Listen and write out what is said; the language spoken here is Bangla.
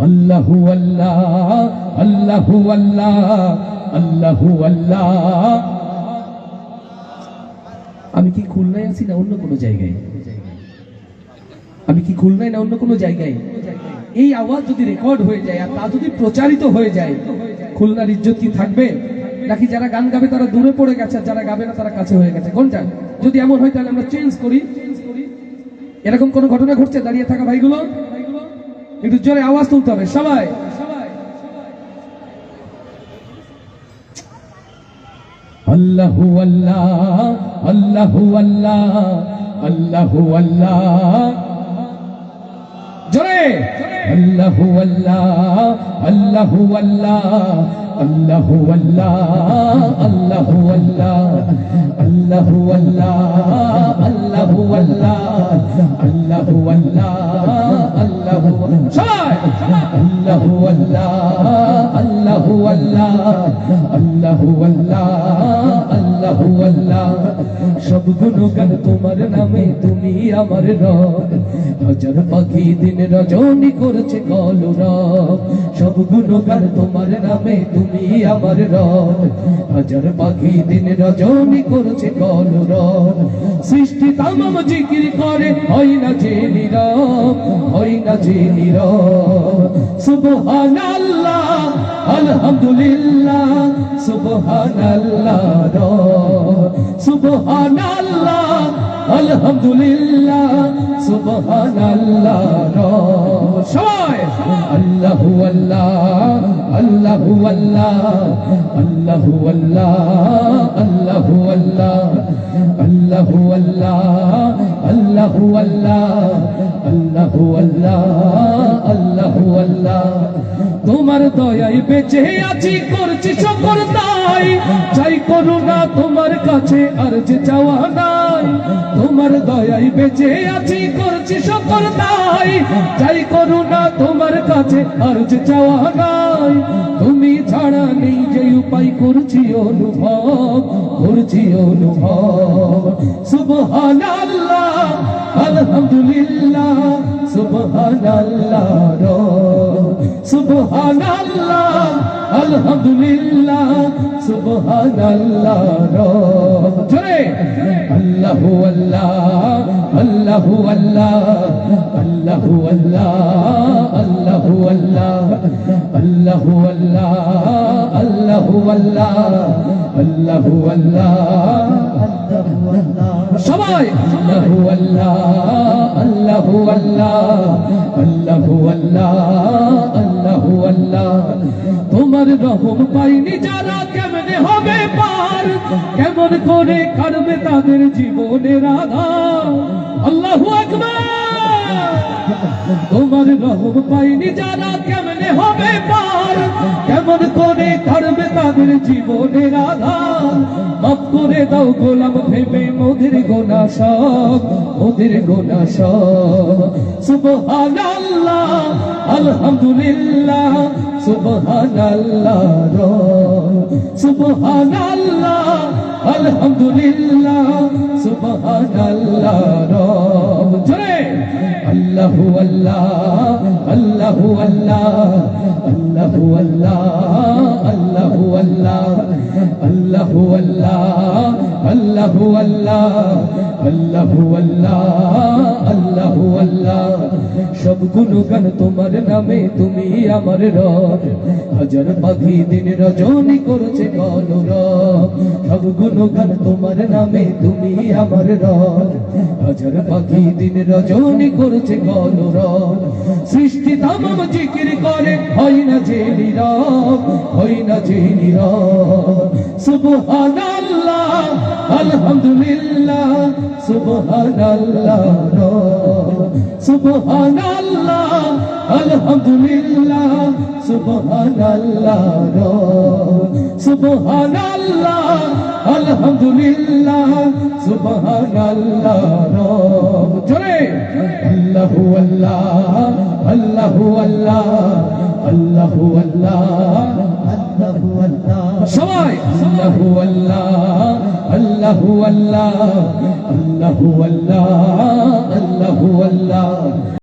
আল্লাহু আল্লাহ আল্লাহু আল্লাহ আল্লাহু আল্লাহ। আমি কি খুলনায় আছি না অন্য কোনো জায়গায়? আমি কি খুলনায় না অন্য কোনো জায়গায়? এই আওয়াজ যদি রেকর্ড হয়ে যায় আর তা যদি প্রচারিত হয়ে যায়, খুলনার ইজ্জত কি থাকবে? নাকি যারা গান গাবে তারা দূরে পড়ে গেছে, আর যারা গাবে না তারা কাছে হয়ে গেছে? কোনটা? যদি এমন হয় তাহলে আমরা চেঞ্জ করি। এরকম কোন ঘটনা ঘটছে? দাঁড়িয়ে থাকা ভাইগুলো একটু জোরে আওয়াজ তুলতে হবে সবাই। আল্লাহু আল্লাহ আল্লাহু আল্লাহ আল্লাহু আল্লাহ। জোরে আল্লাহু আল্লাহ আল্লাহু আল্লাহ আল্লাহু আল্লাহ আল্লাহু আল্লাহ আল্লাহু আল্লাহ আল্লাহু আল্লাহ আল্লাহু আল্লাহ আল্লাহু সবাই আল্লাহু আল্লাহ আল্লাহু আল্লাহ আল্লাহু আল্লাহ আল্লাহু আল্লাহ। সব গুণগান তোমার নামে, তুমি আমার রব। হাজার পাখি দিন রজনী করছে কলরব। সব গুণগান তোমার নামে, তুমি আমার রব। হাজার পাখি দিন রজনী করছে কলরব। সৃষ্টি তামাম জিকির করে, হয় না যে নীরব, হয় না যে নীরব। সুবহানাল্লাহ আলহামদুলিল্লাহ সুবহানাল্লাহ সুবহানাল্লাহ আলহামদুলিল্লাহ সুবহানাল্লাহ। সবাই আল্লাহু আল্লাহ আল্লাহু আল্লাহ আল্লাহু আল্লাহ আল্লাহু আল্লাহ আল্লাহু আল্লাহ আল্লাহু আল্লাহ আল্লাহু আল্লাহ আল্লাহু আল্লাহ। তোমার দয়ায় বেঁচে আছি, করছি শুকর তাই। চাই করুণা তোমার কাছে, আর যে চাওয়া নাই। তোমার দয়ায় বেঁচে আছি, করছি শুকর তাই। চাই করুণা তোমার কাছে, আর যে চাওয়া নাই। তুমি ছাড়া নেই যে উপায়, করছি অনুভব, করছি অনুভব। সুবহানাল্লাহ আলহামদুলিল্লাহ সুবহানাল্লাহ সুবহানাল্লাহ আলহামদুলিল্লাহ সুবহানাল্লাহ। জোরে আল্লাহু আল্লাহ আল্লাহু আল্লাহ আল্লাহু আল্লাহ আল্লাহু আল্লাহ আল্লাহু আল্লাহ আল্লাহু আল্লাহ আল্লাহু আল্লাহ। সবাই আল্লাহু আল্লাহ আল্লাহু আল্লাহ আল্লাহু আল্লাহ আল্লাহু আল্লাহ। তোমার রহম পাইনি যারা, কেমনে হবে পার? কেমন করে কাটবে তাদের জীবনের আধার? আল্লাহু আকবার। তোমার রহম পাইনি যারা, কেমনে হবে পার? কেমন করে কাটবে তাদের জীবনের আধার? মাফ করে দাও গোলাম ভেবে মোদের গোনা সব, মোদের গোনা সব। সুবহানাল্লাহ আলহামদুলিল্লাহ সুবহানাল্লাহ সুবহানাল্লাহ আলহামদুলিল্লাহ সুবহানাল্লাহ। জোরে আল্লাহু আল্লাহ আল্লাহু আল্লাহ আল্লাহু আল্লাহ আল্লাহু আল্লাহ আল্লাহু আল্লাহ আল্লাহু আল্লাহ আল্লাহু আল্লাহ আল্লাহু আল্লাহ। সব গুণগান তোমার নামে, তুমি আমার রব। হাজার পাখি দিন রজনী করছে কলরব। সব গুণগান তোমার নামে, তুমি আমার রব। হাজার পাখি দিন রজনী করছে কলরব। সৃষ্টি তামাম জিকির করে, হয় না যে নীরব, হয় না যে নীরব। সুবহানাল্লাহ আলহামদুলিল্লাহ সুবহানাল্লাহ সুবহানাল্লাহ আলহামদুলিল্লাহ সুবহানাল্লাহ সুবহানাল্লাহ আলহামদুলিল্লাহ সুবহানাল্লাহ। জোরে আল্লাহু আল্লাহ আল্লাহু আল্লাহ আল্লাহু আল্লাহ আল্লাহু আল্লাহ। সবাই আল্লাহু আল্লাহ আল্লাহু আল্লাহ আল্লাহু আল্লাহ আল্লাহু আল্লাহ।